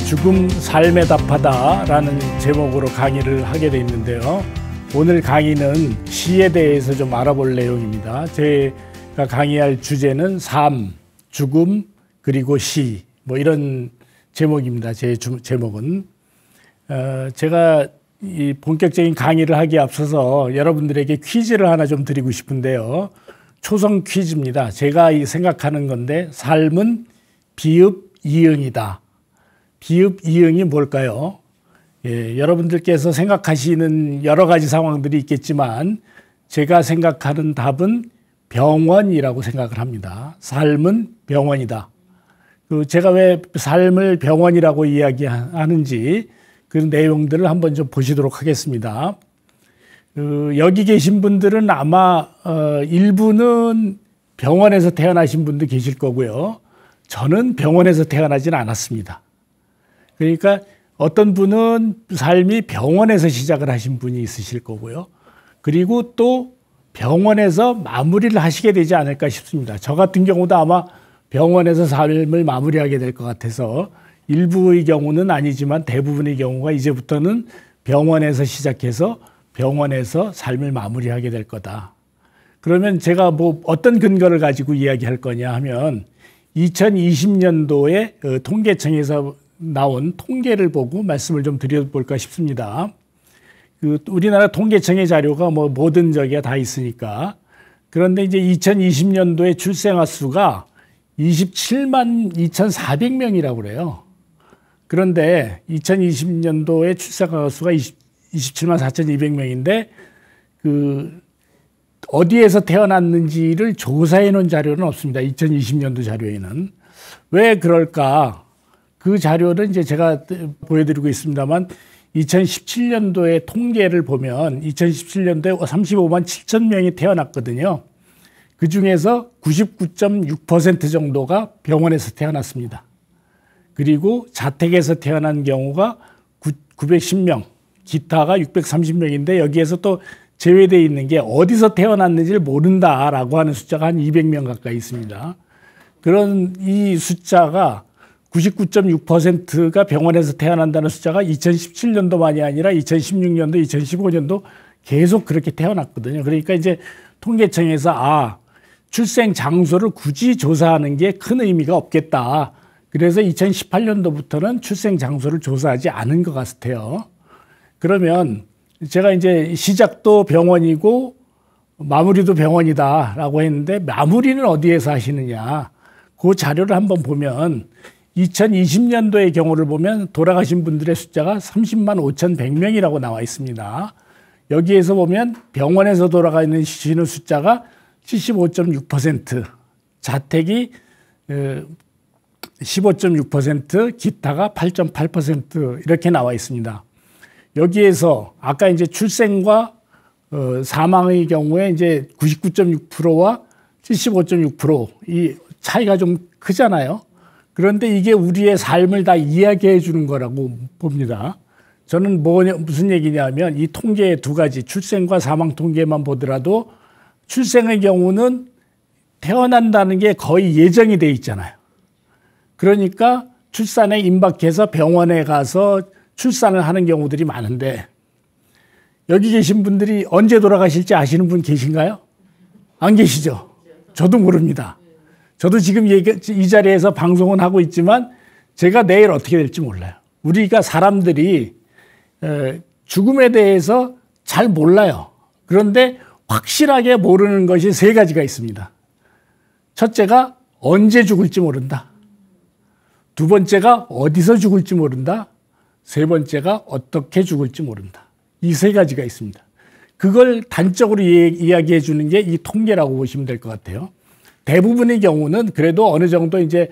죽음 삶에 답하다라는 제목으로 강의를 하게 돼 있는데요. 오늘 강의는 시에 대해서 좀 알아볼 내용입니다. 제가 강의할 주제는 삶, 죽음, 그리고 시, 뭐 이런 제목입니다. 제 제목은. 제가 이 본격적인 강의를 하기에 앞서서 여러분들에게 퀴즈를 하나 좀 드리고 싶은데요. 초성 퀴즈입니다. 제가 생각하는 건데, 삶은 비읍 이응이다. 비읍 이응이 뭘까요? 여러분들께서 생각하시는 여러 가지 상황들이 있겠지만 제가 생각하는 답은 병원이라고 생각을 합니다. 삶은 병원이다. 제가 왜 삶을 병원이라고 이야기하는지 그 내용들을 한번 좀 보시도록 하겠습니다. 여기 계신 분들은 아마 일부는 병원에서 태어나신 분도 계실 거고요. 저는 병원에서 태어나진 않았습니다. 그러니까 어떤 분은 삶이 병원에서 시작을 하신 분이 있으실 거고요. 그리고 또 병원에서 마무리를 하시게 되지 않을까 싶습니다. 저 같은 경우도 아마 병원에서 삶을 마무리하게 될 것 같아서 일부의 경우는 아니지만 대부분의 경우가 이제부터는 병원에서 시작해서 병원에서 삶을 마무리하게 될 거다. 그러면 제가 뭐 어떤 근거를 가지고 이야기할 거냐 하면 2020년도에 통계청에서 나온 통계를 보고 말씀을 좀 드려볼까 싶습니다. 우리나라 통계청의 자료가 뭐 모든 저기가 다 있으니까. 그런데 이제 2020년도에 출생아 수가 27만 2,400명이라고 그래요. 그런데 2020년도에 출생아 수가 27만 4,200명인데 어디에서 태어났는지를 조사해 놓은 자료는 없습니다. 2020년도 자료에는. 왜 그럴까? 그 자료는 이제 제가 보여드리고 있습니다만 2017년도에 통계를 보면 2017년도에 35만 7천 명이 태어났거든요. 그 중에서 99.6% 정도가 병원에서 태어났습니다. 그리고 자택에서 태어난 경우가 910명, 기타가 630명인데 여기에서 또 제외되어 있는 게 어디서 태어났는지를 모른다라고 하는 숫자가 한 200명 가까이 있습니다. 그런 이 숫자가 99.6%가 병원에서 태어난다는 숫자가 2017년도만이 아니라 2016년도, 2015년도 계속 그렇게 태어났거든요. 그러니까 이제 통계청에서 출생 장소를 굳이 조사하는 게 큰 의미가 없겠다. 그래서 2018년도부터는 출생 장소를 조사하지 않은 것 같아요. 그러면 제가 이제 시작도 병원이고 마무리도 병원이다라고 했는데 마무리는 어디에서 하시느냐. 그 자료를 한번 보면 2020년도의 경우를 보면 돌아가신 분들의 숫자가 30만 5,100명이라고 나와 있습니다. 여기에서 보면 병원에서 돌아가시는 숫자가 75.6%, 자택이 15.6%, 기타가 8.8% 이렇게 나와 있습니다. 여기에서 아까 이제 출생과 사망의 경우에 이제 99.6%와 75.6% 이 차이가 좀 크잖아요. 그런데 이게 우리의 삶을 다 이야기해 주는 거라고 봅니다. 저는 무슨 얘기냐면 이 통계의 두 가지 출생과 사망 통계만 보더라도 출생의 경우는 태어난다는 게 거의 예정이 돼 있잖아요. 그러니까 출산에 임박해서 병원에 가서 출산을 하는 경우들이 많은데 여기 계신 분들이 언제 돌아가실지 아시는 분 계신가요? 안 계시죠? 저도 모릅니다. 저도 지금 이 자리에서 방송은 하고 있지만 제가 내일 어떻게 될지 몰라요. 우리가 사람들이 죽음에 대해서 잘 몰라요. 그런데 확실하게 모르는 것이 세 가지가 있습니다. 첫째가 언제 죽을지 모른다. 두 번째가 어디서 죽을지 모른다. 세 번째가 어떻게 죽을지 모른다. 이 세 가지가 있습니다. 그걸 단적으로 이야기해 주는 게 이 통계라고 보시면 될 것 같아요. 대부분의 경우는 그래도 어느 정도 이제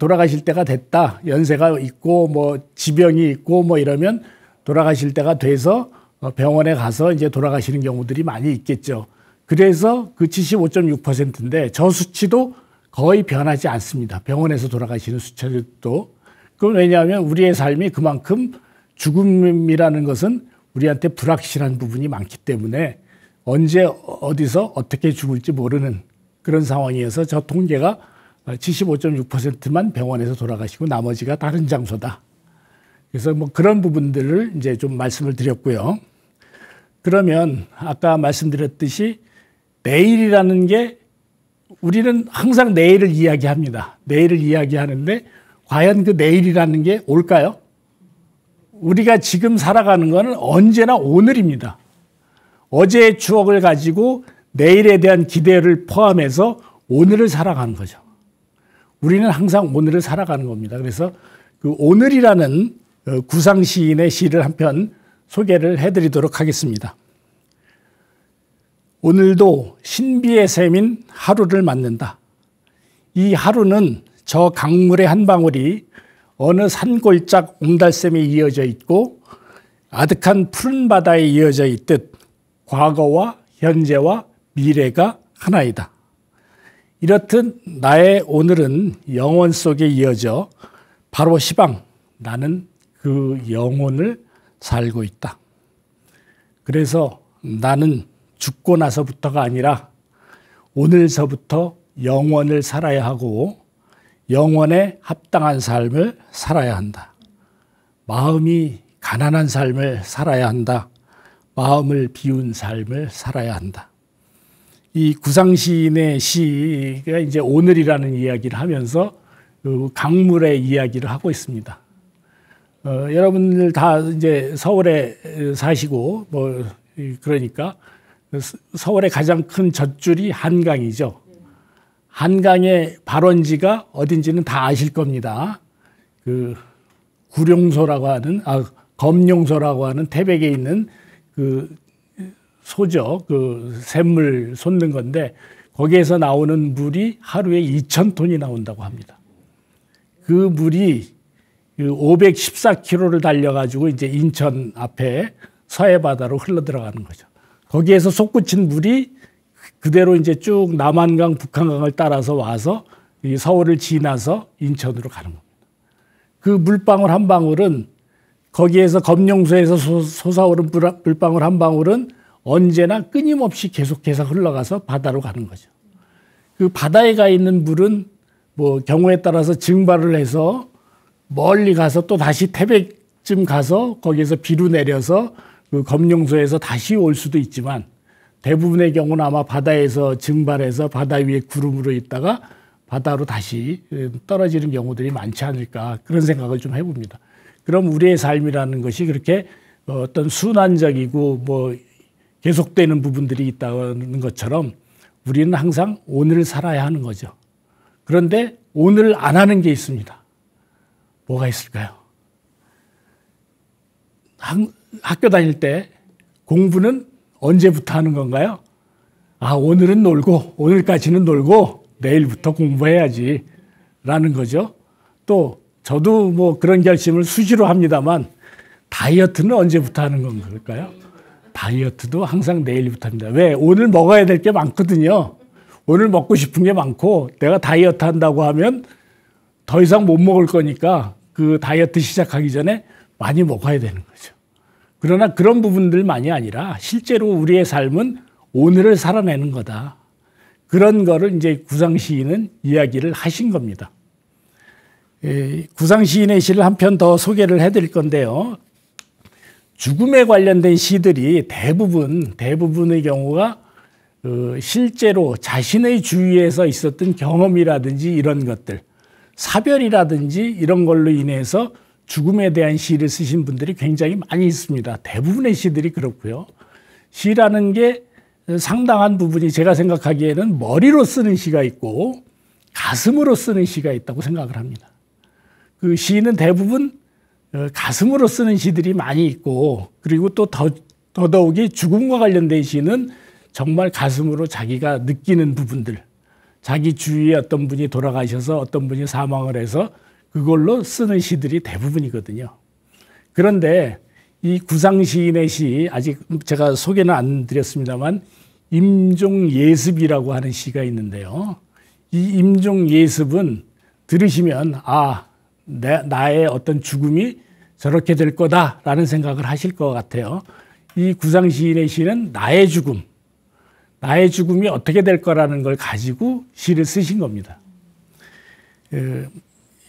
돌아가실 때가 됐다. 연세가 있고 뭐 지병이 있고 뭐 이러면 돌아가실 때가 돼서 병원에 가서 이제 돌아가시는 경우들이 많이 있겠죠. 그래서 그 75.6%인데 저 수치도 거의 변하지 않습니다. 병원에서 돌아가시는 수치도. 그건 왜냐하면 우리의 삶이 그만큼 죽음이라는 것은 우리한테 불확실한 부분이 많기 때문에 언제 어디서 어떻게 죽을지 모르는 그런 상황이어서 저 통계가 75.6%만 병원에서 돌아가시고 나머지가 다른 장소다. 그래서 뭐 그런 부분들을 이제 좀 말씀을 드렸고요. 그러면 아까 말씀드렸듯이 내일이라는 게 우리는 항상 내일을 이야기합니다. 내일을 이야기하는데 과연 그 내일이라는 게 올까요? 우리가 지금 살아가는 것은 언제나 오늘입니다. 어제의 추억을 가지고 내일에 대한 기대를 포함해서 오늘을 살아가는 거죠. 우리는 항상 오늘을 살아가는 겁니다. 그래서 그 오늘이라는 구상 시인의 시를 한 편 소개를 해드리도록 하겠습니다. 오늘도 신비의 샘인 하루를 맞는다. 이 하루는 저 강물의 한 방울이 어느 산골짝 옹달샘에 이어져 있고 아득한 푸른 바다에 이어져 있듯 과거와 현재와 미래가 하나이다. 이렇듯 나의 오늘은 영원 속에 이어져 바로 시방 나는 그 영혼을 살고 있다. 그래서 나는 죽고 나서부터가 아니라 오늘서부터 영원을 살아야 하고 영원에 합당한 삶을 살아야 한다. 마음이 가난한 삶을 살아야 한다. 마음을 비운 삶을 살아야 한다. 이 구상시인의 시가 이제 오늘이라는 이야기를 하면서 그 강물의 이야기를 하고 있습니다. 여러분들 다 이제 서울에 사시고 뭐 그러니까 서울의 가장 큰 젖줄이 한강이죠. 한강의 발원지가 어딘지는 다 아실 겁니다. 그 구룡소라고 하는 검룡소라고 하는 태백에 있는 그 소죠. 그 샘물 솟는 건데 거기에서 나오는 물이 하루에 2,000톤이 나온다고 합니다. 그 물이 514km를 달려가지고 이제 인천 앞에 서해바다로 흘러 들어가는 거죠. 거기에서 솟구친 물이 그대로 이제 쭉 남한강, 북한강을 따라서 와서 이 서울을 지나서 인천으로 가는 겁니다. 그 물방울 한 방울은 거기에서 검룡소에서 솟아오른 물방울 한 방울은 언제나 끊임없이 계속해서 흘러가서 바다로 가는 거죠. 그 바다에 가 있는 물은 뭐 경우에 따라서 증발을 해서 멀리 가서 또 다시 태백쯤 가서 거기에서 비로 내려서 그 검룡소에서 다시 올 수도 있지만 대부분의 경우는 아마 바다에서 증발해서 바다 위에 구름으로 있다가 바다로 다시 떨어지는 경우들이 많지 않을까 그런 생각을 좀 해봅니다. 그럼 우리의 삶이라는 것이 그렇게 어떤 순환적이고 뭐 계속되는 부분들이 있다는 것처럼 우리는 항상 오늘을 살아야 하는 거죠. 그런데 오늘 안 하는 게 있습니다. 뭐가 있을까요? 학교 다닐 때 공부는 언제부터 하는 건가요? 오늘은 놀고 오늘까지는 놀고 내일부터 공부해야지 라는 거죠. 또 저도 뭐 그런 결심을 수시로 합니다만 다이어트는 언제부터 하는 건가요? 다이어트도 항상 내일부터 합니다. 왜? 오늘 먹어야 될 게 많거든요. 오늘 먹고 싶은 게 많고 내가 다이어트 한다고 하면 더 이상 못 먹을 거니까 그 다이어트 시작하기 전에 많이 먹어야 되는 거죠. 그러나 그런 부분들만이 아니라 실제로 우리의 삶은 오늘을 살아내는 거다. 그런 거를 이제 구상시인은 이야기를 하신 겁니다. 구상시인의 시를 한 편 더 소개를 해드릴 건데요. 죽음에 관련된 시들이 대부분의 경우가 실제로 자신의 주위에서 있었던 경험이라든지 이런 것들, 사별이라든지 이런 걸로 인해서 죽음에 대한 시를 쓰신 분들이 굉장히 많이 있습니다. 대부분의 시들이 그렇고요. 시라는 게 상당한 부분이 제가 생각하기에는 머리로 쓰는 시가 있고 가슴으로 쓰는 시가 있다고 생각을 합니다. 그 시는 대부분 가슴으로 쓰는 시들이 많이 있고 그리고 또 더더욱이 죽음과 관련된 시는 정말 가슴으로 자기가 느끼는 부분들, 자기 주위에 어떤 분이 돌아가셔서 어떤 분이 사망을 해서 그걸로 쓰는 시들이 대부분이거든요. 그런데 이 구상시인의 시, 아직 제가 소개는 안 드렸습니다만 임종예습이라고 하는 시가 있는데요. 이 임종예습은 들으시면 나의 어떤 죽음이 저렇게 될 거다라는 생각을 하실 것 같아요. 이 구상시인의 시는 나의 죽음이 어떻게 될 거라는 걸 가지고 시를 쓰신 겁니다.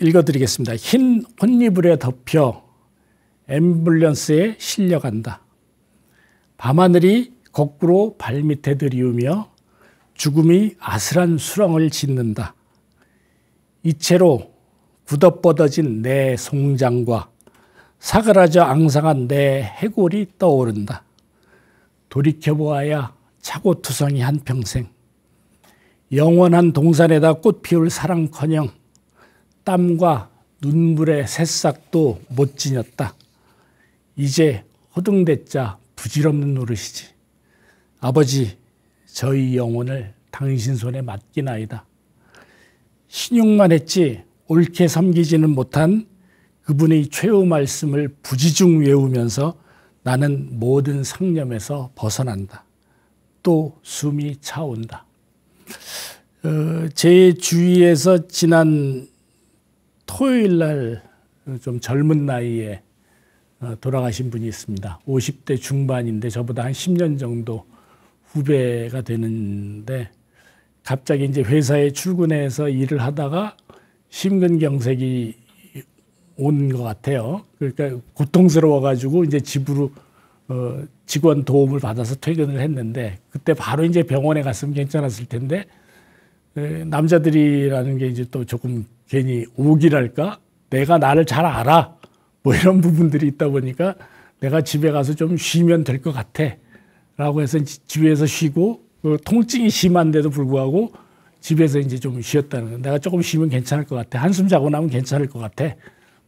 읽어드리겠습니다. 흰 혼이불에 덮여 앰뷸런스에 실려간다. 밤하늘이 거꾸로 발밑에 들이우며 죽음이 아슬한 수렁을 짓는다. 이채로 굳어뻗어진 내 송장과 사그라져 앙상한 내 해골이 떠오른다. 돌이켜보아야 차고투성이 한평생 영원한 동산에다 꽃 피울 사랑커녕 땀과 눈물의 새싹도 못 지녔다. 이제 호등대자 부질없는 노릇이지. 아버지, 저희 영혼을 당신 손에 맡기나이다. 신용만 했지 옳게 섬기지는 못한 그분의 최후 말씀을 부지중 외우면서 나는 모든 상념에서 벗어난다. 또 숨이 차온다. 제 주위에서 지난 토요일 날 좀 젊은 나이에 돌아가신 분이 있습니다. 50대 중반인데 저보다 한 10년 정도 후배가 되는데 갑자기 이제 회사에 출근해서 일을 하다가 심근경색이 온 것 같아요. 그러니까 고통스러워가지고 이제 집으로 직원 도움을 받아서 퇴근을 했는데 그때 바로 이제 병원에 갔으면 괜찮았을 텐데 남자들이라는 게 이제 또 조금 괜히 오기랄까? 내가 나를 잘 알아. 뭐 이런 부분들이 있다 보니까 내가 집에 가서 좀 쉬면 될 것 같아. 라고 해서 집에서 쉬고 통증이 심한데도 불구하고 집에서 이제 좀 쉬었다는 거. 내가 조금 쉬면 괜찮을 것 같아. 한숨 자고 나면 괜찮을 것 같아.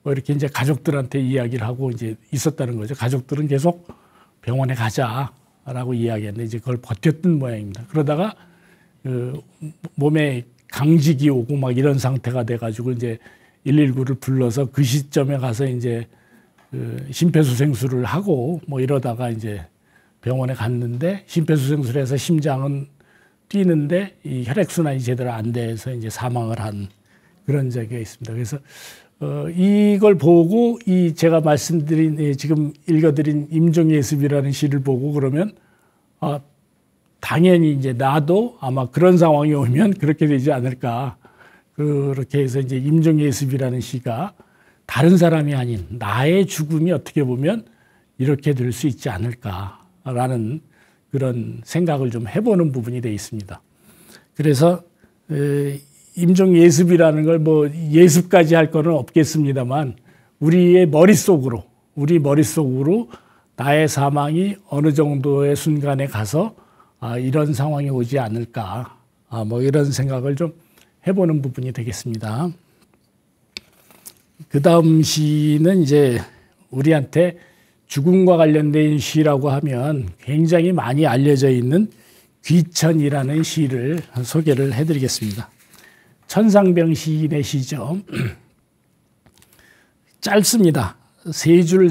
뭐 이렇게 이제 가족들한테 이야기를 하고 이제 있었다는 거죠. 가족들은 계속 병원에 가자라고 이야기했는데 이제 그걸 버텼던 모양입니다. 그러다가 몸에 강직이 오고 막 이런 상태가 돼가지고 이제 119를 불러서 그 시점에 가서 이제 심폐소생술을 하고 뭐 이러다가 이제 병원에 갔는데 심폐소생술을 해서 심장은 뛰는데 이 혈액순환이 제대로 안 돼서 이제 사망을 한 그런 적이 있습니다. 그래서 이걸 보고 이 제가 말씀드린 지금 읽어드린 임종예습이라는 시를 보고 그러면 당연히 이제 나도 아마 그런 상황이 오면 그렇게 되지 않을까. 그렇게 해서 이제 임종예습이라는 시가 다른 사람이 아닌 나의 죽음이 어떻게 보면 이렇게 될 수 있지 않을까라는 그런 생각을 좀 해보는 부분이 되어 있습니다. 그래서 임종예습이라는 걸 뭐 예습까지 할 거는 없겠습니다만 우리 머릿속으로 나의 사망이 어느 정도의 순간에 가서 이런 상황이 오지 않을까 뭐 이런 생각을 좀 해보는 부분이 되겠습니다. 그 다음 시는 이제 우리한테 죽음과 관련된 시라고 하면 굉장히 많이 알려져 있는 귀천이라는 시를 소개를 해드리겠습니다. 천상병 시인의 시죠. 짧습니다. 세 줄,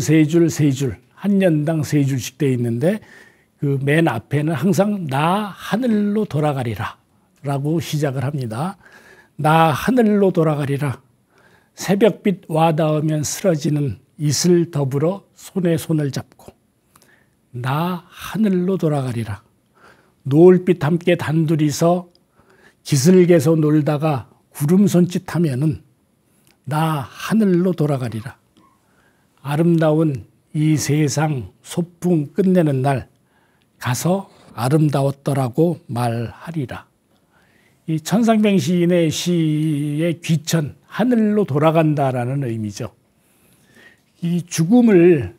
한 년당 세 줄씩 되어 있는데 그 맨 앞에는 항상 나 하늘로 돌아가리라 라고 시작을 합니다. 나 하늘로 돌아가리라. 새벽빛 와닿으면 쓰러지는 이슬 더불어 손에 손을 잡고 나 하늘로 돌아가리라. 노을빛 함께 단둘이서 기슭에서 놀다가 구름 손짓하면은 나 하늘로 돌아가리라. 아름다운 이 세상 소풍 끝내는 날 가서 아름다웠더라고 말하리라. 이 천상병 시인의 시의 귀천, 하늘로 돌아간다라는 의미죠. 이 죽음을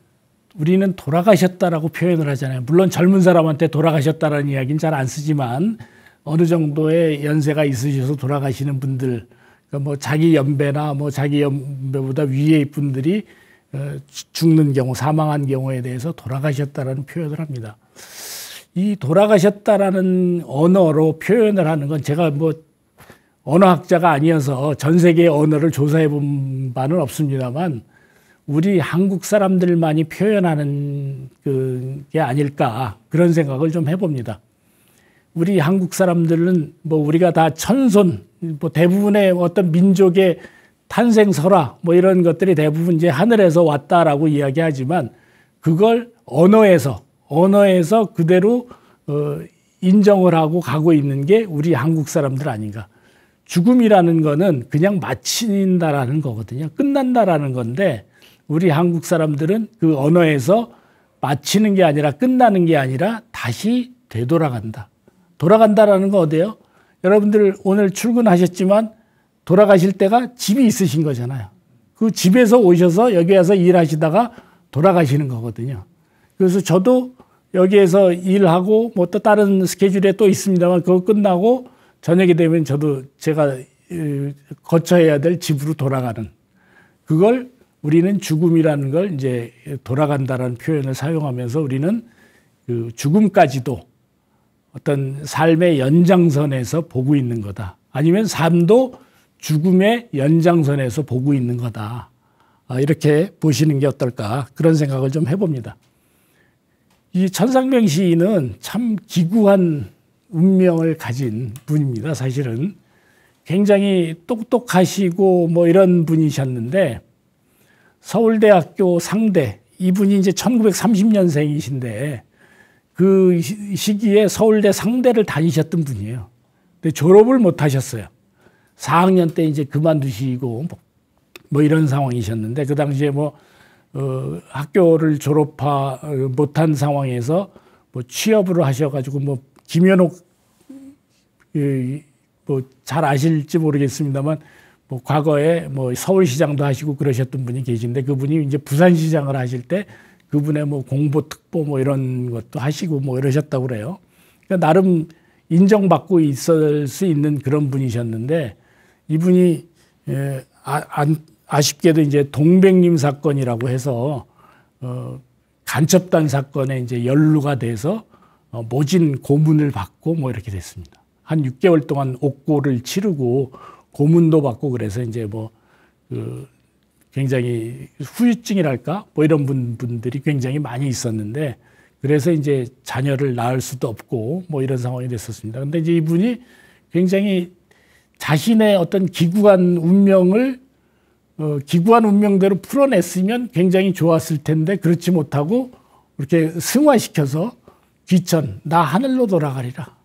우리는 돌아가셨다라고 표현을 하잖아요. 물론 젊은 사람한테 돌아가셨다라는 이야기는 잘 안 쓰지만 어느 정도의 연세가 있으셔서 돌아가시는 분들, 그러니까 뭐 자기 연배나 뭐 자기 연배보다 위의 분들이 죽는 경우, 사망한 경우에 대해서 돌아가셨다라는 표현을 합니다. 이 돌아가셨다라는 언어로 표현을 하는 건 제가 뭐 언어학자가 아니어서 전 세계의 언어를 조사해 본 바는 없습니다만 우리 한국 사람들만이 표현하는 게 아닐까 그런 생각을 좀 해봅니다. 우리 한국 사람들은 뭐 우리가 다 천손, 뭐 대부분의 어떤 민족의 탄생 설화 뭐 이런 것들이 대부분 이제 하늘에서 왔다라고 이야기하지만 그걸 언어에서 그대로 인정을 하고 가고 있는 게 우리 한국 사람들 아닌가. 죽음이라는 거는 그냥 마친다라는 거거든요. 끝난다라는 건데 우리 한국 사람들은 그 언어에서 마치는 게 아니라 끝나는 게 아니라 다시 되돌아간다. 돌아간다라는 건 어때요? 여러분들 오늘 출근하셨지만 돌아가실 때가 집이 있으신 거잖아요. 그 집에서 오셔서 여기 와서 일하시다가 돌아가시는 거거든요. 그래서 저도 여기에서 일하고 뭐 또 다른 스케줄에 또 있습니다만 그거 끝나고 저녁이 되면 저도 제가 거쳐야 될 집으로 돌아가는, 그걸 우리는 죽음이라는 걸 이제 돌아간다라는 표현을 사용하면서 우리는 그 죽음까지도 어떤 삶의 연장선에서 보고 있는 거다. 아니면 삶도 죽음의 연장선에서 보고 있는 거다. 이렇게 보시는 게 어떨까, 그런 생각을 좀 해봅니다. 이 천상병 시인은 참 기구한 운명을 가진 분입니다. 사실은 굉장히 똑똑하시고 뭐 이런 분이셨는데, 서울대학교 상대, 이분이 이제 1930년생이신데 그 시기에 서울대 상대를 다니셨던 분이에요. 근데 졸업을 못 하셨어요. 4학년 때 이제 그만두시고 뭐 이런 상황이셨는데, 그 당시에 학교를 못한 상황에서 뭐 취업을 하셔가지고 뭐 김현옥 뭐 잘 아실지 모르겠습니다만 뭐 과거에 뭐 서울시장도 하시고 그러셨던 분이 계신데, 그분이 이제 부산시장을 하실 때 그분의 뭐 공보 특보 뭐 이런 것도 하시고 뭐 이러셨다고 그래요. 그러니까 나름 인정받고 있을 수 있는 그런 분이셨는데, 이분이 아쉽게도 이제 동백림 사건이라고 해서 간첩단 사건에 이제 연루가 돼서 모진 고문을 받고 뭐 이렇게 됐습니다. 한 6개월 동안 옥고를 치르고 고문도 받고, 그래서 이제 굉장히 후유증이랄까 뭐 이런 분들이 굉장히 많이 있었는데, 그래서 이제 자녀를 낳을 수도 없고 뭐 이런 상황이 됐었습니다. 근데 이제 이분이 굉장히 자신의 어떤 기구한 운명대로 풀어냈으면 굉장히 좋았을 텐데, 그렇지 못하고 이렇게 승화시켜서 귀천, 나 하늘로 돌아가리라,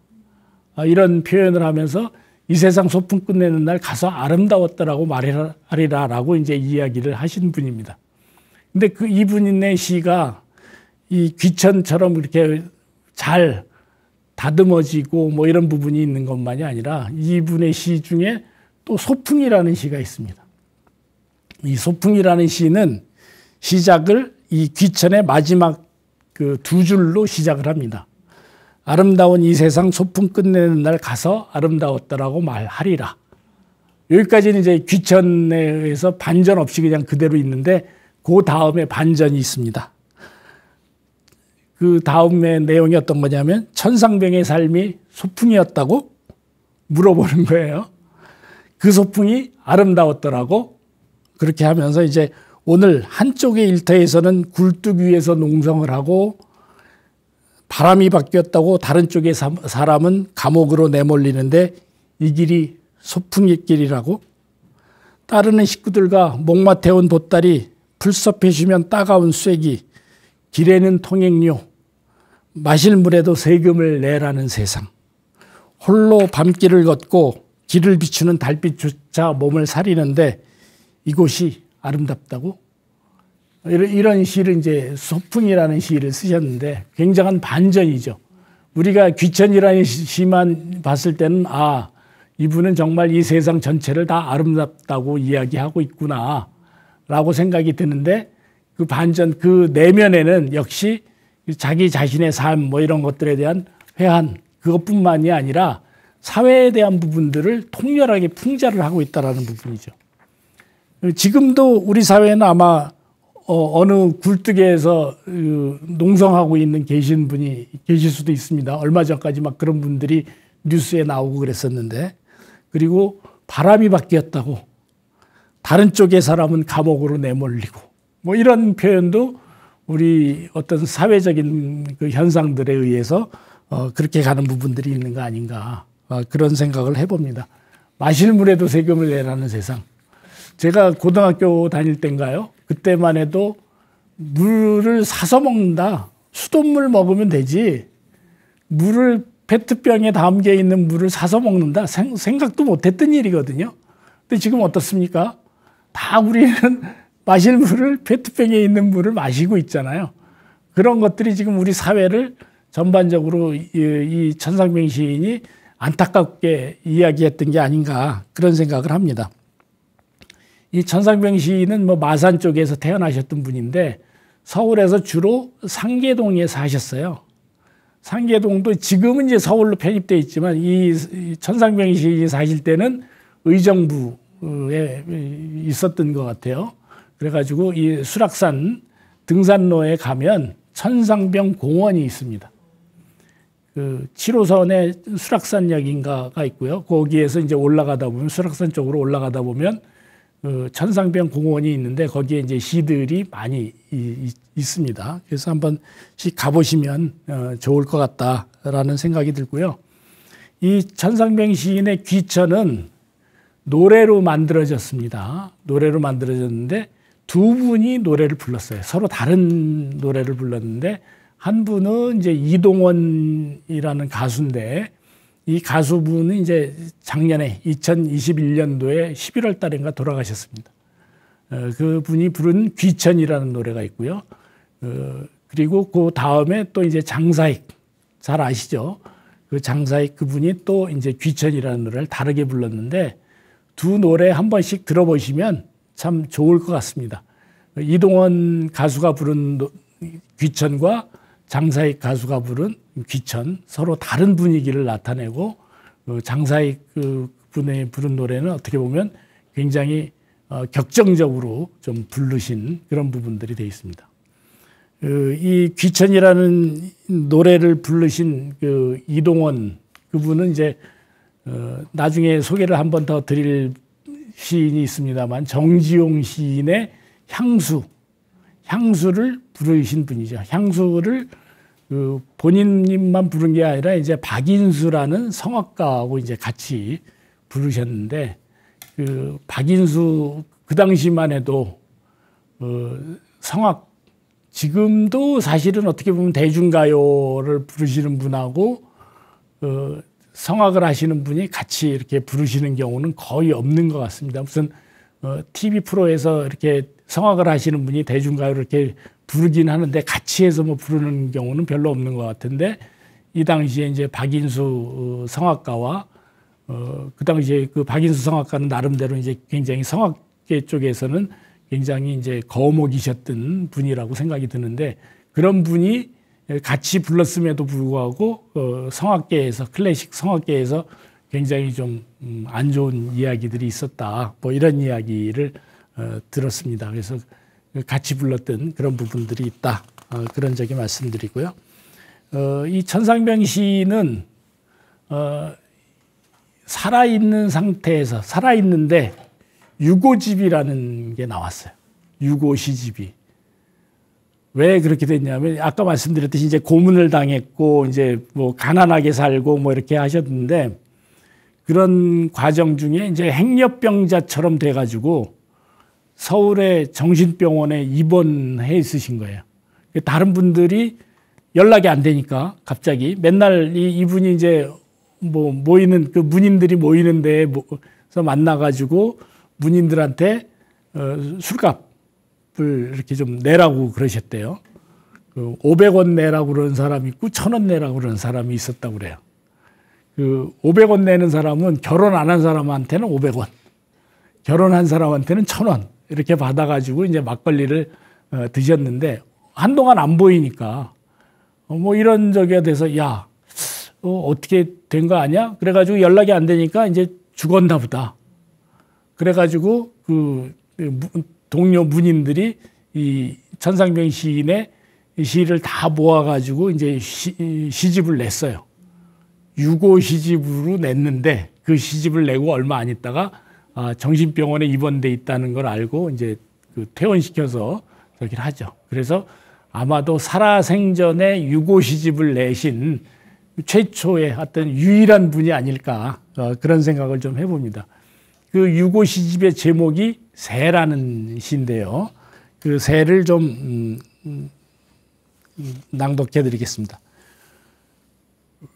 이런 표현을 하면서 이 세상 소풍 끝내는 날 가서 아름다웠다라고 말하리라라고 이제 이야기를 하신 분입니다. 근데 이분의 시가 이 귀천처럼 이렇게 잘 다듬어지고 뭐 이런 부분이 있는 것만이 아니라, 이분의 시 중에 또 소풍이라는 시가 있습니다. 이 소풍이라는 시는 시작을 이 귀천의 마지막 그 두 줄로 시작을 합니다. 아름다운 이 세상 소풍 끝내는 날 가서 아름다웠다라고 말하리라. 여기까지는 이제 귀천에 의해서 반전 없이 그냥 그대로 있는데, 그 다음에 반전이 있습니다. 그 다음의 내용이 어떤 거냐면, 천상병의 삶이 소풍이었다고 물어보는 거예요. 그 소풍이 아름다웠더라고. 그렇게 하면서 이제 오늘 한쪽의 일터에서는 굴뚝 위에서 농성을 하고 바람이 바뀌었다고 다른 쪽의 사람은 감옥으로 내몰리는데, 이 길이 소풍의 길이라고. 따르는 식구들과 목마태운 보따리, 풀섭해주면 따가운 쐐기, 길에는 통행료, 마실 물에도 세금을 내라는 세상. 홀로 밤길을 걷고 길을 비추는 달빛조차 몸을 사리는데 이곳이 아름답다고? 이런 시를 이제 소풍이라는 시를 쓰셨는데, 굉장한 반전이죠. 우리가 귀천이라는 시만 봤을 때는 이분은 정말 이 세상 전체를 다 아름답다고 이야기하고 있구나 라고 생각이 드는데, 그 반전, 그 내면에는 역시 자기 자신의 삶 뭐 이런 것들에 대한 회한, 그것뿐만이 아니라 사회에 대한 부분들을 통렬하게 풍자를 하고 있다는 부분이죠. 지금도 우리 사회는 아마 어느 굴뚝에서 농성하고 계신 분이 계실 수도 있습니다. 얼마 전까지 막 그런 분들이 뉴스에 나오고 그랬었는데, 그리고 바람이 바뀌었다고 다른 쪽의 사람은 감옥으로 내몰리고 뭐 이런 표현도 우리 어떤 사회적인 그 현상들에 의해서 그렇게 가는 부분들이 있는 거 아닌가, 그런 생각을 해봅니다. 마실 물에도 세금을 내라는 세상. 제가 고등학교 다닐 때인가요? 그때만 해도 물을 사서 먹는다. 수돗물 먹으면 되지. 물을 페트병에 담겨 있는 물을 사서 먹는다. 생각도 못했던 일이거든요. 근데 지금 어떻습니까? 다 우리는 마실 물을 페트병에 있는 물을 마시고 있잖아요. 그런 것들이 지금 우리 사회를 전반적으로 이 천상병 시인이 안타깝게 이야기했던 게 아닌가 그런 생각을 합니다. 이 천상병 시인은 뭐 마산 쪽에서 태어나셨던 분인데 서울에서 주로 상계동에 사셨어요. 상계동도 지금은 이제 서울로 편입되어 있지만 이 천상병 시인이 사실 때는 의정부에 있었던 것 같아요. 그래가지고 이 수락산 등산로에 가면 천상병 공원이 있습니다. 그 7호선에 수락산역인가가 있고요. 거기에서 이제 올라가다 보면 수락산 쪽으로 올라가다 보면 그 천상병 공원이 있는데 거기에 이제 시들이 많이 있습니다. 그래서 한 번씩 가보시면 좋을 것 같다라는 생각이 들고요. 이 천상병 시인의 귀천은 노래로 만들어졌습니다. 노래로 만들어졌는데 두 분이 노래를 불렀어요. 서로 다른 노래를 불렀는데 한 분은 이제 이동원이라는 가수인데 이 가수분은 이제 작년에 2021년도에 11월 달인가 돌아가셨습니다. 그 분이 부른 귀천이라는 노래가 있고요. 그리고 그 다음에 또 이제 장사익 잘 아시죠? 그 장사익 그분이 또 이제 귀천이라는 노래를 다르게 불렀는데 두 노래 한 번씩 들어보시면 참 좋을 것 같습니다. 이동원 가수가 부른 귀천과 장사익 가수가 부른 귀천 서로 다른 분위기를 나타내고 장사익 분의 부른 노래는 어떻게 보면 굉장히 격정적으로 좀 부르신 그런 부분들이 되어 있습니다. 이 귀천이라는 노래를 부르신 그 이동원 그분은 이제 나중에 소개를 한 번 더 드릴 시인이 있습니다만 정지용 시인의 향수를 부르신 분이죠. 향수를 그 본인님만 부른 게 아니라 이제 박인수라는 성악가하고 이제 같이 부르셨는데 그 박인수 그 당시만 해도 성악 지금도 사실은 어떻게 보면 대중가요를 부르시는 분하고 성악을 하시는 분이 같이 이렇게 부르시는 경우는 거의 없는 것 같습니다. 무슨 TV 프로에서 이렇게 성악을 하시는 분이 대중가요를 이렇게 부르긴 하는데 같이 해서 뭐 부르는 경우는 별로 없는 것 같은데 이 당시에 이제 박인수 성악가와 그 당시에 그 박인수 성악가는 나름대로 이제 굉장히 성악계 쪽에서는 굉장히 이제 거목이셨던 분이라고 생각이 드는데 그런 분이 같이 불렀음에도 불구하고 성악계에서 클래식 성악계에서 굉장히 좀 안 좋은 이야기들이 있었다. 뭐 이런 이야기를 들었습니다. 그래서 같이 불렀던 그런 부분들이 있다. 그런 적이 말씀드리고요. 이 천상병 시인은 살아있는 상태에서 살아있는데 유고집이라는 게 나왔어요. 유고 시집이. 왜 그렇게 됐냐면 아까 말씀드렸듯이 이제 고문을 당했고 이제 뭐 가난하게 살고 뭐 이렇게 하셨는데 그런 과정 중에 이제 행렬병자처럼 돼가지고 서울의 정신병원에 입원해 있으신 거예요. 다른 분들이 연락이 안 되니까 갑자기 맨날 이분이 이제 뭐 모이는 그 문인들이 모이는 데에서 만나가지고 문인들한테 술값을 이렇게 좀 내라고 그러셨대요. 500원 내라고 그러는 사람이 있고 1000원 내라고 그러는 사람이 있었다고 그래요. 그 500원 내는 사람은 결혼 안 한 사람한테는 500원, 결혼한 사람한테는 1000원 이렇게 받아가지고 이제 막걸리를 드셨는데 한동안 안 보이니까 뭐 이런 적이 돼서 야, 어떻게 된 거 아니야? 그래가지고 연락이 안 되니까 이제 죽었나 보다. 그래가지고 그 동료 문인들이 이 천상병 시인의 시를 다 모아가지고 이제 시집을 냈어요. 유고 시집으로 냈는데 그 시집을 내고 얼마 안 있다가 정신병원에 입원돼 있다는 걸 알고 이제 그 퇴원시켜서 저기를 하죠. 그래서 아마도 살아생전에 유고 시집을 내신 최초의 어떤 유일한 분이 아닐까 그런 생각을 좀 해봅니다. 그 유고 시집의 제목이 새라는 시인데요. 그 새를 좀 낭독해 드리겠습니다.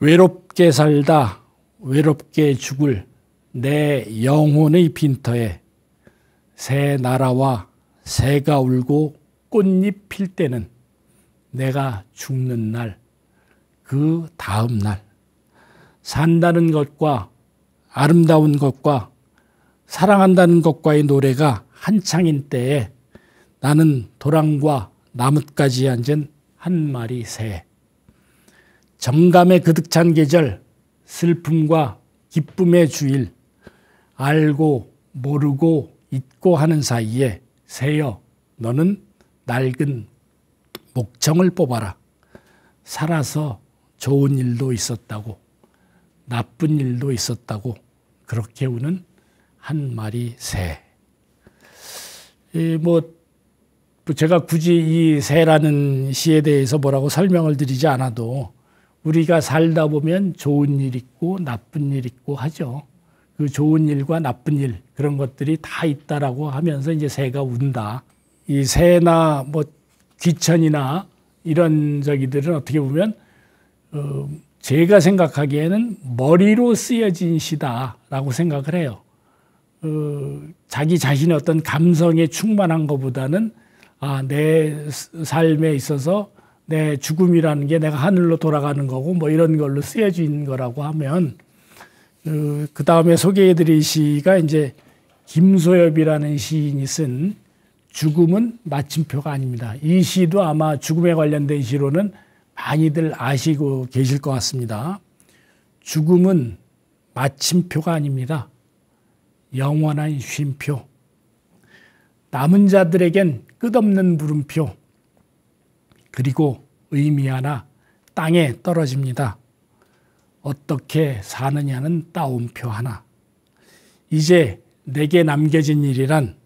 외롭게 살다 외롭게 죽을 내 영혼의 빈터에 새 나라와 새가 울고 꽃잎 필 때는 내가 죽는 날, 그 다음 날, 산다는 것과 아름다운 것과 사랑한다는 것과의 노래가 한창인 때에 나는 도랑과 나뭇가지에 앉은 한 마리 새. 정감에 그득 찬 계절, 슬픔과 기쁨의 주일, 알고 모르고 잊고 하는 사이에 새여 너는 낡은 목청을 뽑아라. 살아서 좋은 일도 있었다고 나쁜 일도 있었다고 그렇게 우는 한 마리 새. 제가 굳이 이 새라는 시에 대해서 뭐라고 설명을 드리지 않아도 우리가 살다 보면 좋은 일 있고 나쁜 일 있고 하죠. 그 좋은 일과 나쁜 일 그런 것들이 다 있다라고 하면서 이제 새가 운다. 이 새나 귀천이나 이런 저기들은 어떻게 보면 제가 생각하기에는 머리로 쓰여진 시다라고 생각을 해요. 자기 자신의 어떤 감성에 충만한 것보다는 내 삶에 있어서 내 죽음이라는 게 내가 하늘로 돌아가는 거고 이런 걸로 쓰여진 거라고 하면 그 다음에 소개해드릴 시가 이제 김소엽이라는 시인이 쓴 죽음은 마침표가 아닙니다. 이 시도 아마 죽음에 관련된 시로는 많이들 아시고 계실 것 같습니다. 죽음은 마침표가 아닙니다. 영원한 쉼표. 남은 자들에겐 끝없는 물음표. 그리고 의미 하나 땅에 떨어집니다. 어떻게 사느냐는 따옴표 하나. 이제 내게 남겨진 일이란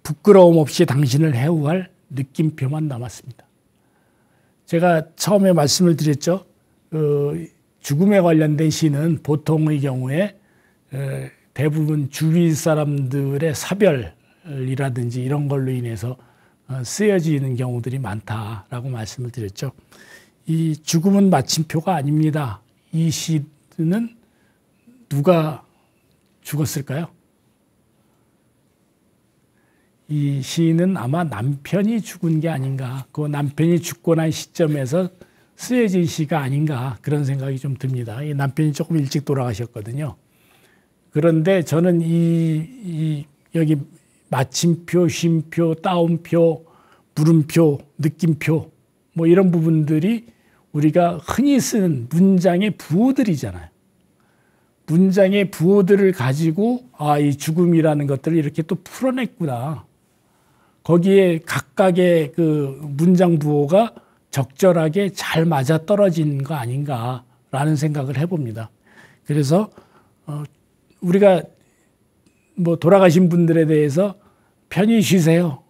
부끄러움 없이 당신을 해우할 느낌표만 남았습니다. 제가 처음에 말씀을 드렸죠. 죽음에 관련된 시는 보통의 경우에 대부분 주위 사람들의 사별이라든지 이런 걸로 인해서 쓰여지는 경우들이 많다라고 말씀을 드렸죠. 이 죽음은 마침표가 아닙니다. 이 시는 누가 죽었을까요? 이 시인은 아마 남편이 죽은 게 아닌가, 그 남편이 죽고 난 시점에서 쓰여진 시가 아닌가 그런 생각이 좀 듭니다. 이 남편이 조금 일찍 돌아가셨거든요. 그런데 저는 여기 마침표, 쉼표, 따옴표, 물음표, 느낌표 이런 부분들이 우리가 흔히 쓰는 문장의 부호들이잖아요. 문장의 부호들을 가지고 이 죽음이라는 것들을 이렇게 또 풀어냈구나. 거기에 각각의 그 문장 부호가 적절하게 잘 맞아떨어진 거 아닌가라는 생각을 해봅니다. 그래서 우리가 돌아가신 분들에 대해서 편히 쉬세요.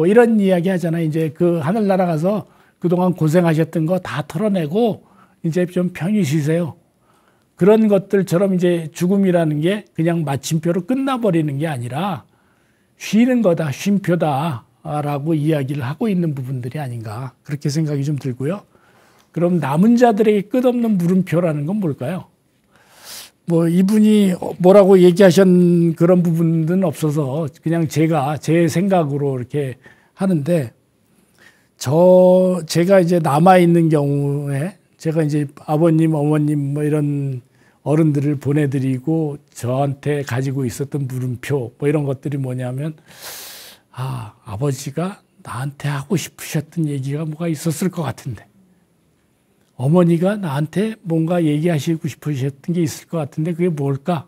이런 이야기 하잖아요. 이제 그 하늘 날아가서 그동안 고생하셨던 거 다 털어내고 이제 좀 편히 쉬세요. 그런 것들처럼 이제 죽음이라는 게 그냥 마침표로 끝나버리는 게 아니라 쉬는 거다, 쉼표다라고 이야기를 하고 있는 부분들이 아닌가 그렇게 생각이 좀 들고요. 그럼 남은 자들에게 끝없는 물음표라는 건 뭘까요? 이분이 뭐라고 얘기하신 그런 부분은 없어서 그냥 제가 제 생각으로 이렇게 하는데 제가 이제 남아있는 경우에 제가 이제 아버님, 어머님 이런 어른들을 보내드리고 저한테 가지고 있었던 물음표 이런 것들이 뭐냐면 아버지가 나한테 하고 싶으셨던 얘기가 뭐가 있었을 것 같은데 어머니가 나한테 뭔가 얘기하시고 싶으셨던 게 있을 것 같은데 그게 뭘까?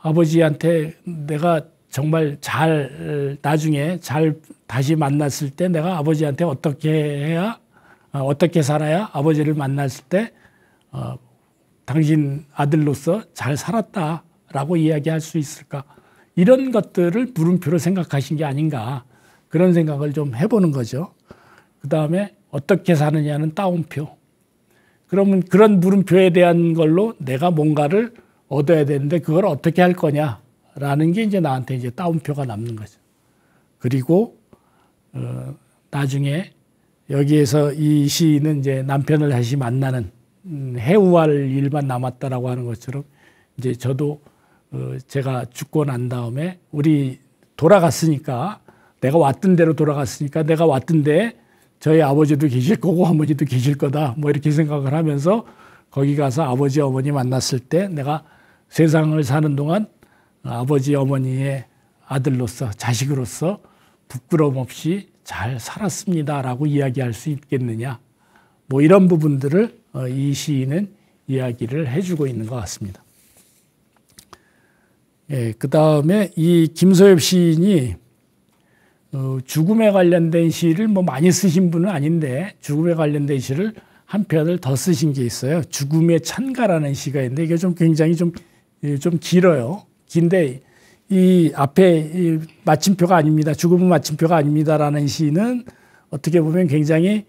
아버지한테 내가 정말 나중에 잘 다시 만났을 때 내가 아버지한테 어떻게 살아야 아버지를 만났을 때 당신 아들로서 잘 살았다라고 이야기할 수 있을까? 이런 것들을 물음표로 생각하신 게 아닌가 그런 생각을 좀 해보는 거죠. 그 다음에 어떻게 사느냐는 따옴표. 그러면 그런 물음표에 대한 걸로 내가 뭔가를 얻어야 되는데 그걸 어떻게 할 거냐라는 게 이제 나한테 이제 따옴표가 남는 거죠. 그리고 나중에 여기에서 이 시인은 이제 남편을 다시 만나는 해우할 일만 남았다라고 하는 것처럼 이제 저도 제가 죽고 난 다음에 우리 돌아갔으니까 내가 왔던 데로 돌아갔으니까 내가 왔던 데에 저희 아버지도 계실 거고 어머니도 계실 거다. 뭐 이렇게 생각을 하면서 거기 가서 아버지 어머니 만났을 때 내가 세상을 사는 동안 아버지 어머니의 아들로서 자식으로서 부끄러움 없이 잘 살았습니다라고 이야기할 수 있겠느냐. 뭐 이런 부분들을 이 시인은 이야기를 해주고 있는 것 같습니다. 예, 그 다음에 이 김소엽 시인이 죽음에 관련된 시를 뭐 많이 쓰신 분은 아닌데 죽음에 관련된 시를 한 편을 더 쓰신 게 있어요. 죽음의 찬가라는 시가 있는데 이게 좀 굉장히 좀 길어요. 긴데 이 앞에 이 마침표가 아닙니다. 죽음은 마침표가 아닙니다라는 시는 어떻게 보면 굉장히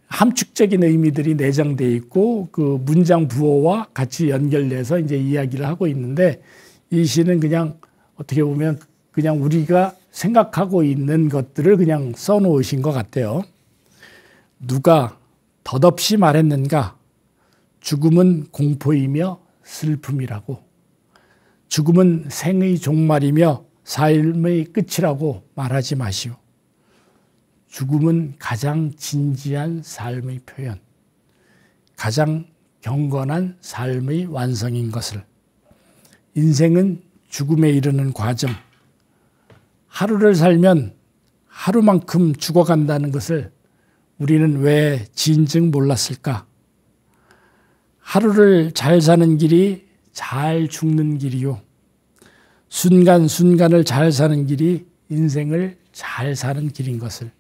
함축적인 의미들이 내장되어 있고 그 문장 부호와 같이 연결돼서 이제 이야기를 하고 있는데 이 시는 그냥 어떻게 보면 그냥 우리가 생각하고 있는 것들을 그냥 써놓으신 것 같아요. 누가 덧없이 말했는가? 죽음은 공포이며 슬픔이라고. 죽음은 생의 종말이며 삶의 끝이라고 말하지 마시오. 죽음은 가장 진지한 삶의 표현, 가장 경건한 삶의 완성인 것을. 인생은 죽음에 이르는 과정. 하루를 살면 하루만큼 죽어간다는 것을 우리는 왜 진즉 몰랐을까? 하루를 잘 사는 길이 잘 죽는 길이요. 순간순간을 잘 사는 길이 인생을 잘 사는 길인 것을.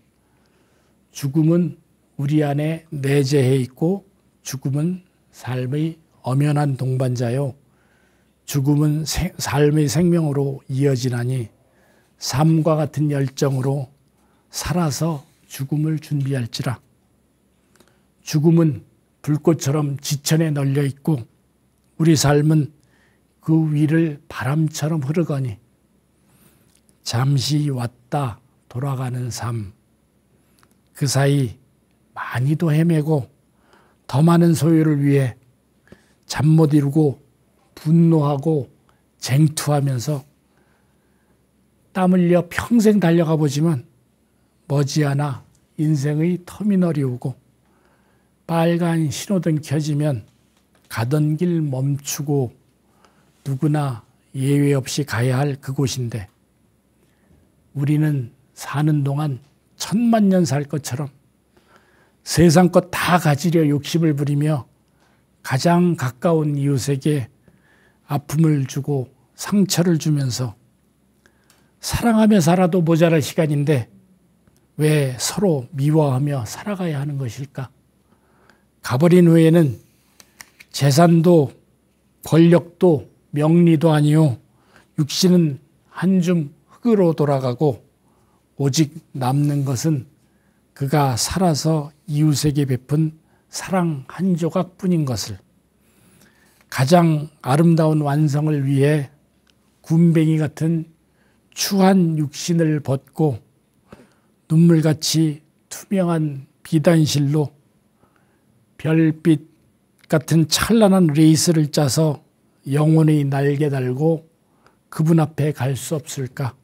죽음은 우리 안에 내재해 있고 죽음은 삶의 엄연한 동반자요. 죽음은 삶의 생명으로 이어지나니 삶과 같은 열정으로 살아서 죽음을 준비할지라. 죽음은 불꽃처럼 지천에 널려 있고 우리 삶은 그 위를 바람처럼 흐르거니 잠시 왔다 돌아가는 삶. 그 사이 많이도 헤매고 더 많은 소유를 위해 잠 못 이루고 분노하고 쟁투하면서 땀 흘려 평생 달려가 보지만 머지않아 인생의 터미널이 오고 빨간 신호등 켜지면 가던 길 멈추고 누구나 예외 없이 가야 할 그곳인데 우리는 사는 동안 1000만 년 살 것처럼 세상 것 다 가지려 욕심을 부리며 가장 가까운 이웃에게 아픔을 주고 상처를 주면서 사랑하며 살아도 모자랄 시간인데 왜 서로 미워하며 살아가야 하는 것일까? 가버린 후에는 재산도 권력도 명리도 아니요 육신은 한 줌 흙으로 돌아가고 오직 남는 것은 그가 살아서 이웃에게 베푼 사랑 한 조각뿐인 것을. 가장 아름다운 완성을 위해 군뱅이 같은 추한 육신을 벗고 눈물같이 투명한 비단실로 별빛 같은 찬란한 레이스를 짜서 영혼의 날개 달고 그분 앞에 갈 수 없을까?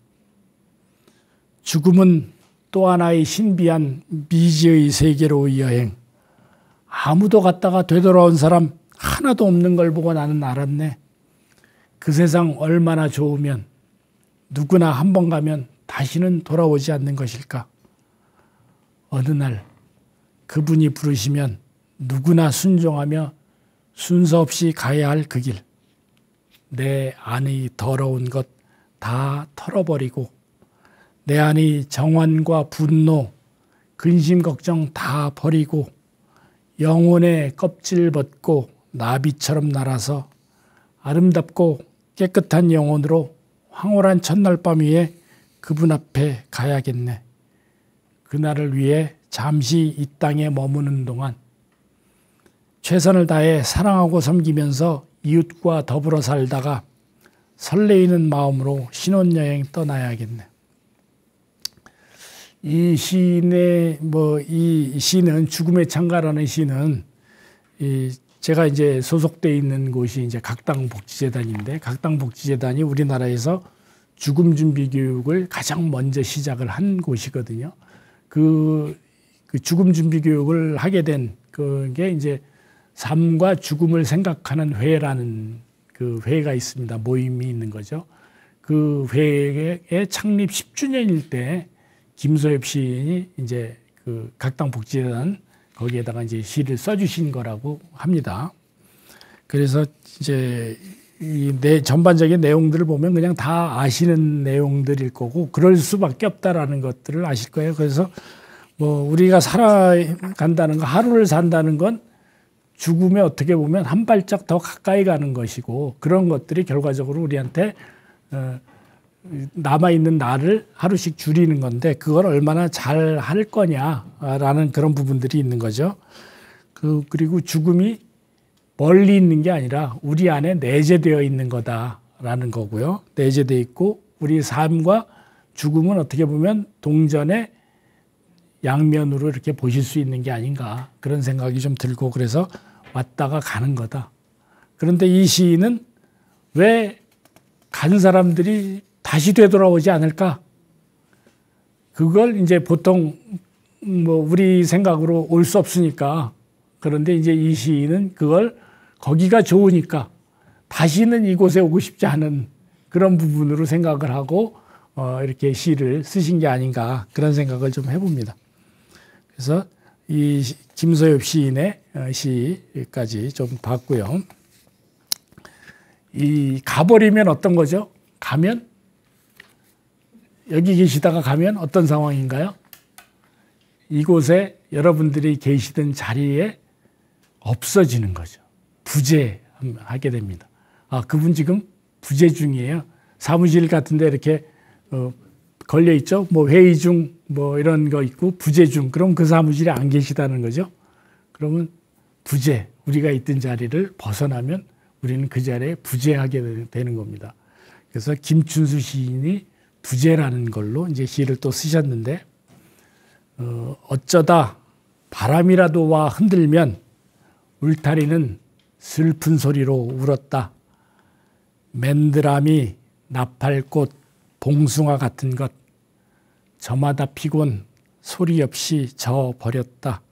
죽음은 또 하나의 신비한 미지의 세계로 여행. 아무도 갔다가 되돌아온 사람 하나도 없는 걸 보고 나는 알았네. 그 세상 얼마나 좋으면 누구나 한 번 가면 다시는 돌아오지 않는 것일까? 어느 날 그분이 부르시면 누구나 순종하며 순서 없이 가야 할 그 길. 내 안의 더러운 것 다 털어버리고 내 안의 정환과 분노, 근심 걱정 다 버리고 영혼의 껍질 벗고 나비처럼 날아서 아름답고 깨끗한 영혼으로 황홀한 첫날 밤 위에 그분 앞에 가야겠네. 그날을 위해 잠시 이 땅에 머무는 동안 최선을 다해 사랑하고 섬기면서 이웃과 더불어 살다가 설레이는 마음으로 신혼여행 떠나야겠네. 이 시인의 이 시는 죽음의 창가라는 시는 제가 소속돼 있는 곳이 각당복지재단인데 각당복지재단이 우리나라에서 죽음 준비 교육을 가장 먼저 시작을 한 곳이거든요. 그 죽음 준비 교육을 하게 된 그게 이제 삶과 죽음을 생각하는 회라는 그 회가 있습니다. 모임이 있는 거죠. 그 회의 창립 10주년일 때 김소엽 시인이 이제 그 각당복지재단 거기에다가 이제 시를 써주신 거라고 합니다. 그래서 이제 이 전반적인 내용들을 보면 그냥 다 아시는 내용들일 거고 그럴 수밖에 없다라는 것들을 아실 거예요. 그래서 뭐 우리가 살아간다는 거, 하루를 산다는 건 죽음에 어떻게 보면 한 발짝 더 가까이 가는 것이고 그런 것들이 결과적으로 우리한테 남아있는 날을 하루씩 줄이는 건데 그걸 얼마나 잘 할 거냐라는 그런 부분들이 있는 거죠. 그리고 죽음이 멀리 있는 게 아니라 우리 안에 내재되어 있는 거다라는 거고요. 내재되어 있고 우리 삶과 죽음은 어떻게 보면 동전의 양면으로 이렇게 보실 수 있는 게 아닌가 그런 생각이 좀 들고 그래서 왔다가 가는 거다. 그런데 이 시인은 왜 간 사람들이 다시 되돌아오지 않을까? 그걸 이제 보통 뭐 우리 생각으로 올 수 없으니까 그런데 이제 이 시인은 그걸 거기가 좋으니까 다시는 이곳에 오고 싶지 않은 그런 부분으로 생각을 하고 이렇게 시를 쓰신 게 아닌가 그런 생각을 좀 해봅니다. 그래서 이 김소엽 시인의 시까지 좀 봤고요. 이 가버리면 어떤 거죠? 가면 여기 계시다가 가면 어떤 상황인가요? 이곳에 여러분들이 계시던 자리에 없어지는 거죠. 부재하게 됩니다. 아, 그분 지금 부재 중이에요. 사무실 같은데 이렇게 걸려 있죠. 뭐 회의 중 뭐 이런 거 있고 부재 중. 그럼 그 사무실에 안 계시다는 거죠. 그러면 부재, 우리가 있던 자리를 벗어나면 우리는 그 자리에 부재하게 되는 겁니다. 그래서 김춘수 시인이 부재라는 걸로 이제 시를 또 쓰셨는데 어쩌다 바람이라도 와 흔들면 울타리는 슬픈 소리로 울었다. 맨드라미, 나팔꽃, 봉숭아 같은 것 저마다 피곤 소리 없이 져버렸다.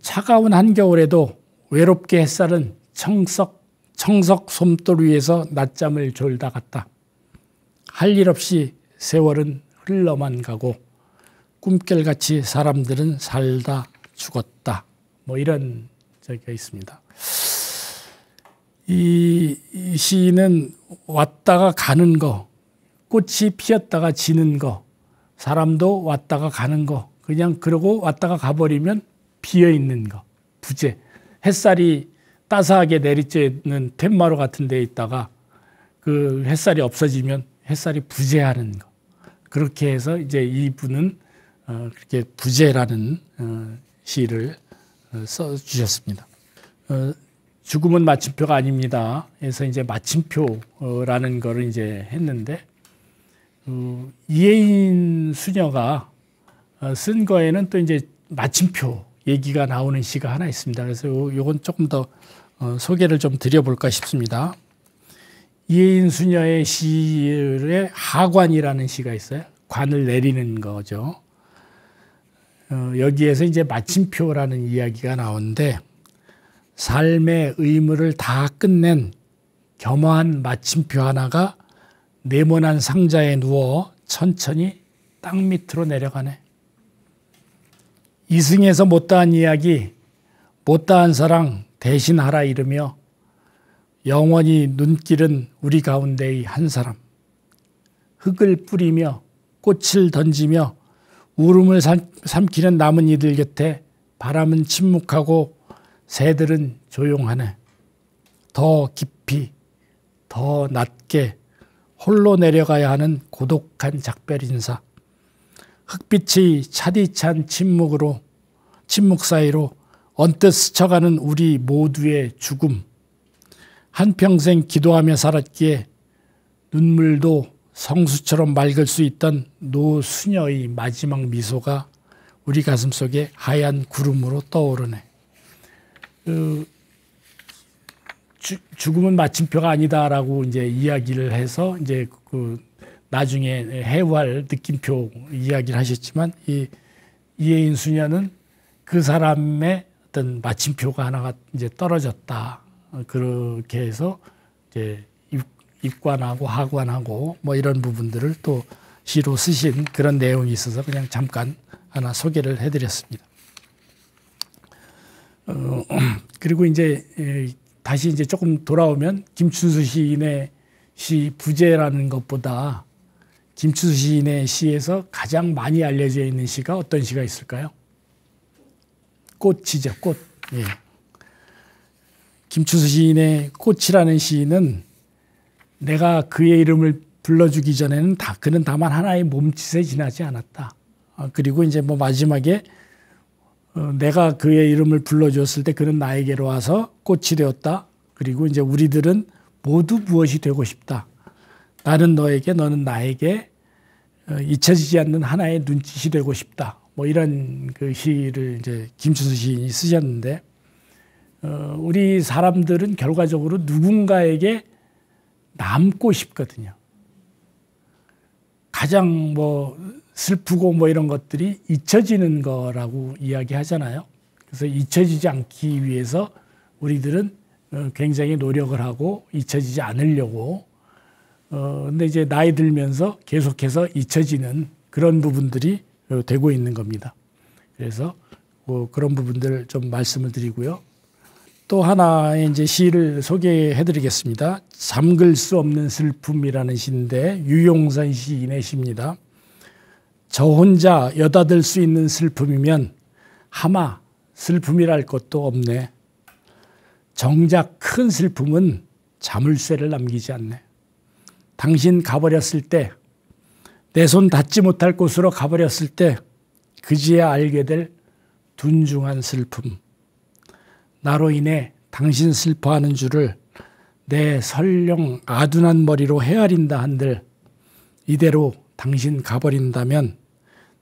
차가운 한겨울에도 외롭게 햇살은 청석 솜돌 위에서 낮잠을 졸다 갔다. 할 일 없이 세월은 흘러만 가고 꿈결같이 사람들은 살다 죽었다. 뭐 이런 저기가 있습니다. 이 시인은 왔다가 가는 거, 꽃이 피었다가 지는 거, 사람도 왔다가 가는 거, 그냥 그러고 왔다가 가버리면 비어 있는 거, 부재. 햇살이 따스하게 내리쬐는 텐마루 같은 데 있다가 그 햇살이 없어지면 햇살이 부재하는 거. 그렇게 해서 이제 이분은 그렇게 부재라는 시를 써 주셨습니다. 죽음은 마침표가 아닙니다. 그래서 이제 마침표라는 거를 이제 했는데 이혜인 수녀가 쓴 거에는 또 이제 마침표 얘기가 나오는 시가 하나 있습니다. 그래서 요건 조금 더 소개를 좀 드려볼까 싶습니다. 이혜인 수녀의 시에 하관이라는 시가 있어요. 관을 내리는 거죠. 여기에서 이제 마침표라는 이야기가 나오는데 삶의 의무를 다 끝낸 겸허한 마침표 하나가 네모난 상자에 누워 천천히 땅 밑으로 내려가네. 이승에서 못다한 이야기, 못다한 사랑 대신 하라 이르며 영원히 눈길은 우리 가운데의 한 사람. 흙을 뿌리며 꽃을 던지며 울음을 삼키는 남은 이들 곁에 바람은 침묵하고 새들은 조용하네. 더 깊이, 더 낮게 홀로 내려가야 하는 고독한 작별 인사. 흙빛의 차디찬 침묵 사이로 언뜻 스쳐가는 우리 모두의 죽음. 한평생 기도하며 살았기에 눈물도 성수처럼 맑을 수 있던 노수녀의 마지막 미소가 우리 가슴 속에 하얀 구름으로 떠오르네. 죽음은 마침표가 아니다라고 이제 이야기를 해서 이제 나중에 해부할 느낌표 이야기를 하셨지만 이 이혜인 수녀는 그 사람의 어떤 마침표가 하나가 이제 떨어졌다. 그렇게 해서 이제 입관하고 하관하고 뭐 이런 부분들을 또 시로 쓰신 그런 내용이 있어서 그냥 잠깐 하나 소개를 해드렸습니다. 그리고 이제 다시 이제 조금 돌아오면 김춘수 시인의 시 부제라는 것보다 김춘수 시인의 시에서 가장 많이 알려져 있는 시가 어떤 시가 있을까요? 꽃이죠, 꽃. 예. 김춘수 시인의 꽃이라는 시는 내가 그의 이름을 불러주기 전에는 그는 다만 하나의 몸짓에 지나지 않았다. 그리고 이제 뭐 마지막에 내가 그의 이름을 불러주었을 때 그는 나에게로 와서 꽃이 되었다. 그리고 이제 우리들은 모두 무엇이 되고 싶다. 나는 너에게, 너는 나에게 잊혀지지 않는 하나의 눈짓이 되고 싶다. 뭐 이런 그 시를 이제 김춘수 시인이 쓰셨는데, 우리 사람들은 결과적으로 누군가에게 남고 싶거든요. 가장 뭐 슬프고 뭐 이런 것들이 잊혀지는 거라고 이야기하잖아요. 그래서 잊혀지지 않기 위해서 우리들은 굉장히 노력을 하고 잊혀지지 않으려고. 근데 이제 나이 들면서 계속해서 잊혀지는 그런 부분들이 되고 있는 겁니다. 그래서 그런 부분들 좀 말씀을 드리고요. 또 하나의 이제 시를 소개해 드리겠습니다. 잠글 수 없는 슬픔이라는 시인데 유용선 시인의 시입니다. 저 혼자 여닫을 수 있는 슬픔이면 하마 슬픔이랄 것도 없네. 정작 큰 슬픔은 자물쇠를 남기지 않네. 당신 가버렸을 때, 내 손 닿지 못할 곳으로 가버렸을 때 그제야 알게 될 둔중한 슬픔. 나로 인해 당신 슬퍼하는 줄을 내 설령 아둔한 머리로 헤아린다 한들 이대로 당신 가버린다면,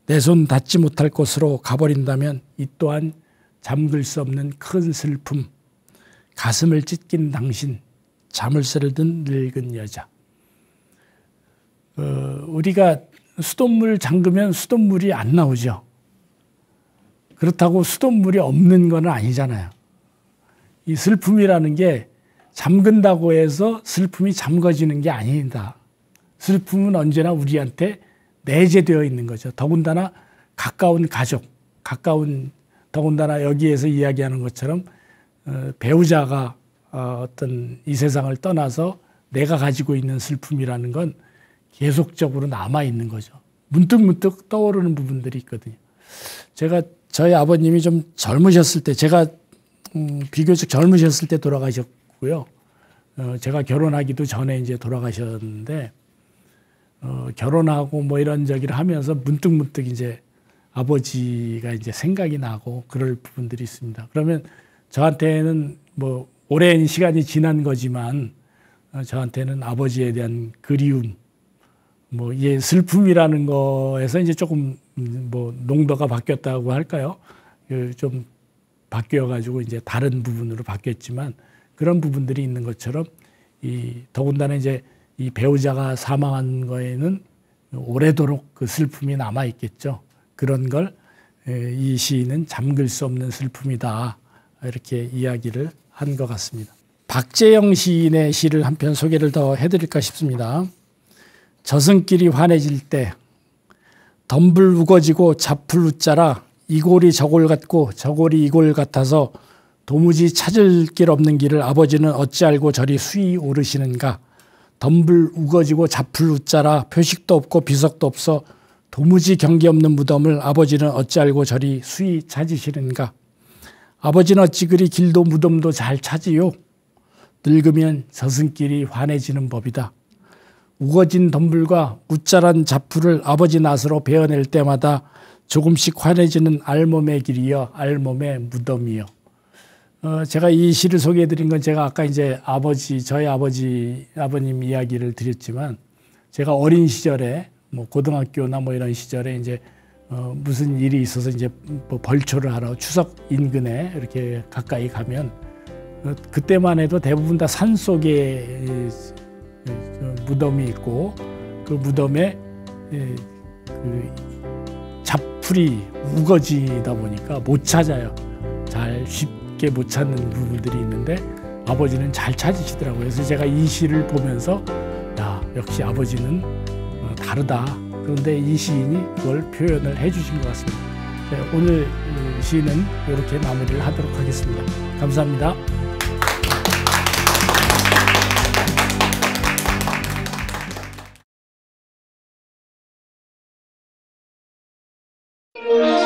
내 손 닿지 못할 곳으로 가버린다면 이 또한 잠글 수 없는 큰 슬픔. 가슴을 찢긴 당신, 자물쇠를 든 늙은 여자. 우리가 수돗물 잠그면 수돗물이 안 나오죠. 그렇다고 수돗물이 없는 건 아니잖아요. 이 슬픔이라는 게 잠근다고 해서 슬픔이 잠궈지는 게 아니다. 슬픔은 언제나 우리한테 내재되어 있는 거죠. 더군다나 가까운 가족, 더군다나 여기에서 이야기하는 것처럼 배우자가 어떤 이 세상을 떠나서 내가 가지고 있는 슬픔이라는 건 계속적으로 남아있는 거죠. 문득문득 떠오르는 부분들이 있거든요. 저희 아버님이 좀 젊으셨을 때, 제가 비교적 젊으셨을 때 돌아가셨고요. 제가 결혼하기도 전에 이제 돌아가셨는데, 결혼하고 뭐 이런저기를 하면서 문득문득 이제 아버지가 이제 생각이 나고 그럴 부분들이 있습니다. 그러면 저한테는 뭐 오랜 시간이 지난 거지만 저한테는 아버지에 대한 그리움, 뭐 이 슬픔이라는 거에서 이제 조금 뭐 농도가 바뀌었다고 할까요? 좀 바뀌어가지고 이제 다른 부분으로 바뀌었지만 그런 부분들이 있는 것처럼 더군다나 이제 이 배우자가 사망한 거에는 오래도록 그 슬픔이 남아 있겠죠. 그런 걸 이 시인은 잠글 수 없는 슬픔이다. 이렇게 이야기를 한 것 같습니다. 박재영 시인의 시를 한 편 소개를 더 해드릴까 싶습니다. 저승길이 환해질 때 덤불 우거지고 잡풀 웃자라 이골이 저골 같고 저골이 이골 같아서 도무지 찾을 길 없는 길을 아버지는 어찌 알고 저리 수위 오르시는가. 덤불 우거지고 잡풀 웃자라 표식도 없고 비석도 없어 도무지 경계 없는 무덤을 아버지는 어찌 알고 저리 수위 찾으시는가. 아버지는 어찌 그리 길도 무덤도 잘 찾으요. 늙으면 저승길이 환해지는 법이다. 우거진 덤불과 웃자란 잡풀을 아버지 낫으로 베어낼 때마다 조금씩 환해지는 알몸의 길이여 알몸의 무덤이여. 제가 이 시를 소개해드린 건 제가 아까 이제 저희 아버님 이야기를 드렸지만 제가 어린 시절에 뭐 고등학교나 뭐 이런 시절에 이제 무슨 일이 있어서 이제 뭐 벌초를 하러 추석 인근에 이렇게 가까이 가면 그때만 해도 대부분 다 산 속에 무덤이 있고 그 그 무덤에 그 잡풀이 우거지다 보니까 못 찾아요. 잘 쉽게 못 찾는 부분들이 있는데 아버지는 잘 찾으시더라고요. 그래서 제가 이 시를 보면서 야, 역시 아버지는 다르다. 그런데 이 시인이 그걸 표현을 해주신 것 같습니다. 오늘 시는 이렇게 마무리를 하도록 하겠습니다. 감사합니다. Thank you.